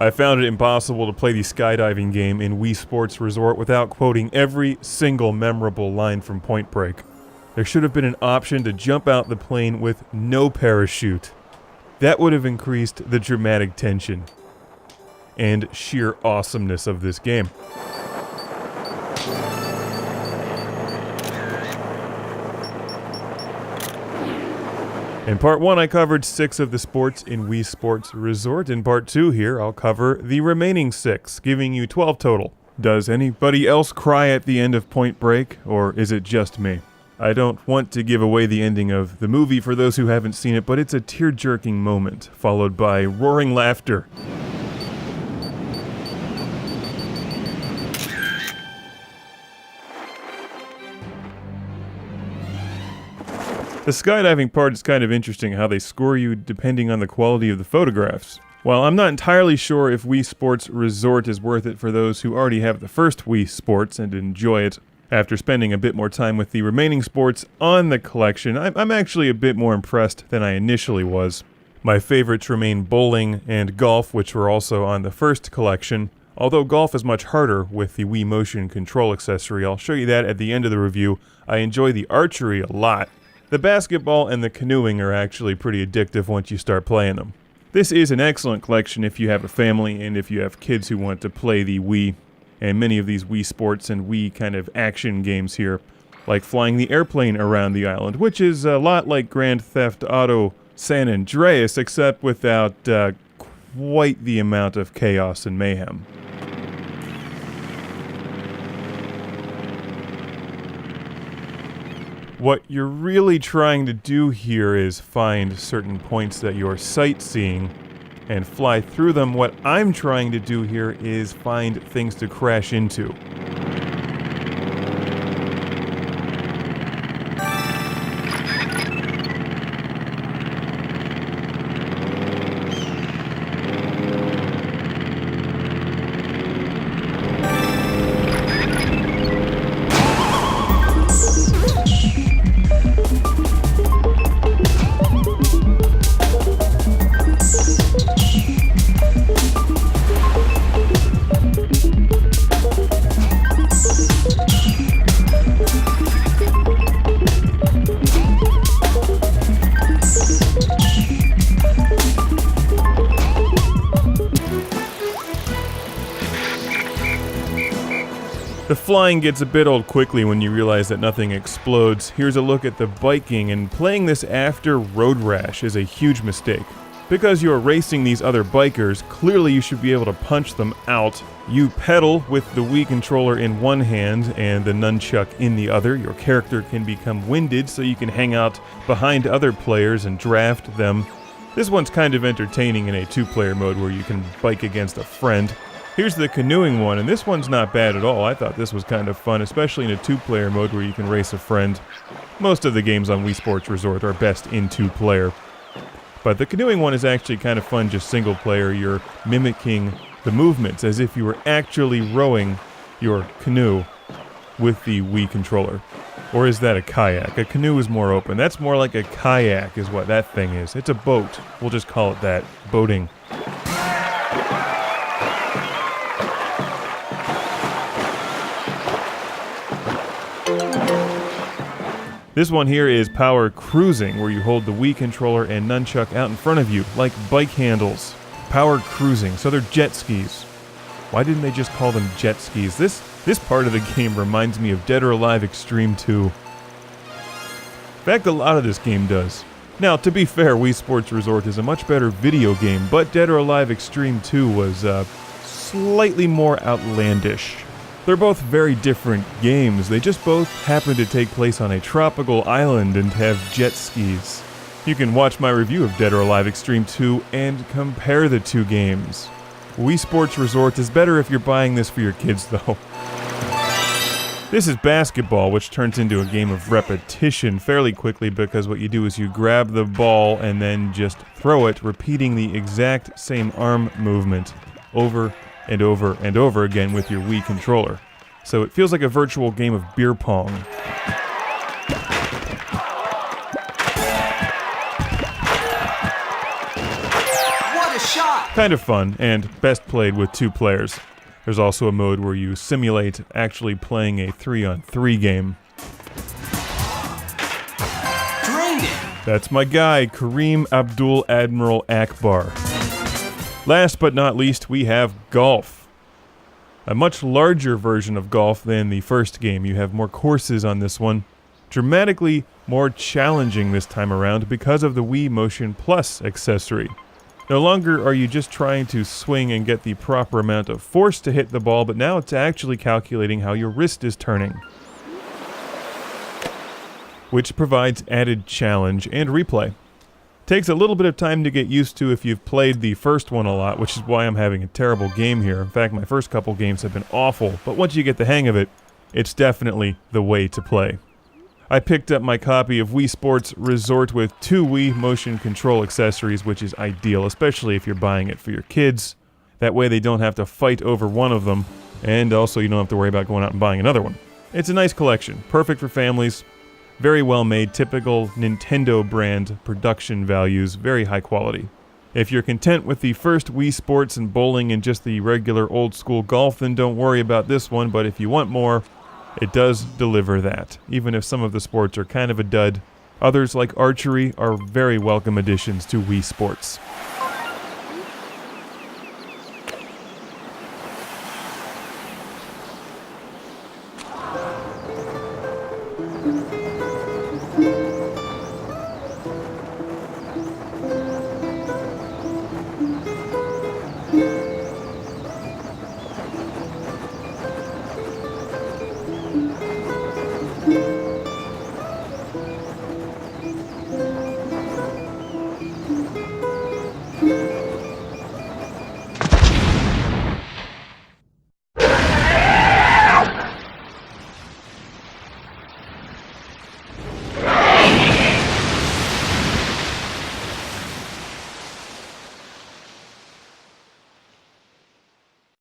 I found it impossible to play the skydiving game in Wii Sports Resort without quoting every single memorable line from Point Break. There should have been an option to jump out the plane with no parachute. That would have increased the dramatic tension and sheer awesomeness of this game. In part 1, I covered 6 of the sports in Wii Sports Resort. In part 2 here, I'll cover the remaining 6, giving you 12 total. Does anybody else cry at the end of Point Break, or is it just me? I don't want to give away the ending of the movie for those who haven't seen it, but it's a tear-jerking moment, followed by roaring laughter. The skydiving part is kind of interesting how they score you depending on the quality of the photographs. While I'm not entirely sure if Wii Sports Resort is worth it for those who already have the first Wii Sports and enjoy it, after spending a bit more time with the remaining sports on the collection, I'm actually a bit more impressed than I initially was. My favorites remain bowling and golf, which were also on the first collection, although golf is much harder with the Wii Motion control accessory. I'll show you that at the end of the review. I enjoy the archery a lot. The basketball and the canoeing are actually pretty addictive once you start playing them. This is an excellent collection if you have a family and if you have kids who want to play the Wii, and many of these Wii Sports and Wii kind of action games here, like flying the airplane around the island, which is a lot like Grand Theft Auto San Andreas, except without quite the amount of chaos and mayhem. What you're really trying to do here is find certain points that you're sightseeing and fly through them. What I'm trying to do here is find things to crash into. The flying gets a bit old quickly when you realize that nothing explodes. Here's a look at the biking, and playing this after Road Rash is a huge mistake. Because you're racing these other bikers, clearly you should be able to punch them out. You pedal with the Wii controller in one hand and the nunchuck in the other. Your character can become winded so you can hang out behind other players and draft them. This one's kind of entertaining in a two-player mode where you can bike against a friend. Here's the canoeing one, and this one's not bad at all. I thought this was kind of fun, especially in a two-player mode where you can race a friend. Most of the games on Wii Sports Resort are best in two-player. But the canoeing one is actually kind of fun, just single-player. You're mimicking the movements as if you were actually rowing your canoe with the Wii controller. Or is that a kayak? A canoe is more open. That's more like a kayak is what that thing is. It's a boat. We'll just call it that. Boating. This one here is power cruising, where you hold the Wii controller and nunchuck out in front of you, like bike handles. Power cruising, so they're jet skis. Why didn't they just call them jet skis? This part of the game reminds me of Dead or Alive Xtreme 2. In fact, a lot of this game does. Now, to be fair, Wii Sports Resort is a much better video game, but Dead or Alive Xtreme 2 was slightly more outlandish. They're both very different games. They just both happen to take place on a tropical island and have jet skis. You can watch my review of Dead or Alive Xtreme 2 and compare the two games. Wii Sports Resort is better if you're buying this for your kids, though. This is basketball, which turns into a game of repetition fairly quickly because what you do is you grab the ball and then just throw it, repeating the exact same arm movement over and over and over again with your Wii controller. So it feels like a virtual game of beer pong. What a shot! Kind of fun, and best played with 2 players. There's also a mode where you simulate actually playing a 3-on-3 game. That's my guy, Kareem Abdul Admiral Akbar. Last but not least, we have golf. A much larger version of golf than the first game. You have more courses on this one. Dramatically more challenging this time around because of the Wii Motion Plus accessory. No longer are you just trying to swing and get the proper amount of force to hit the ball, but now it's actually calculating how your wrist is turning, which provides added challenge and replay. Takes a little bit of time to get used to if you've played the first one a lot, which is why I'm having a terrible game here. In fact, my first couple games have been awful, but once you get the hang of it, it's definitely the way to play. I picked up my copy of Wii Sports Resort with 2 Wii Motion Control accessories, which is ideal, especially if you're buying it for your kids. That way they don't have to fight over one of them, and also you don't have to worry about going out and buying another one. It's a nice collection, perfect for families. Very well made, typical Nintendo brand production values, very high quality. If you're content with the first Wii Sports and bowling and just the regular old school golf, then don't worry about this one, but if you want more, it does deliver that. Even if some of the sports are kind of a dud, others like archery are very welcome additions to Wii Sports.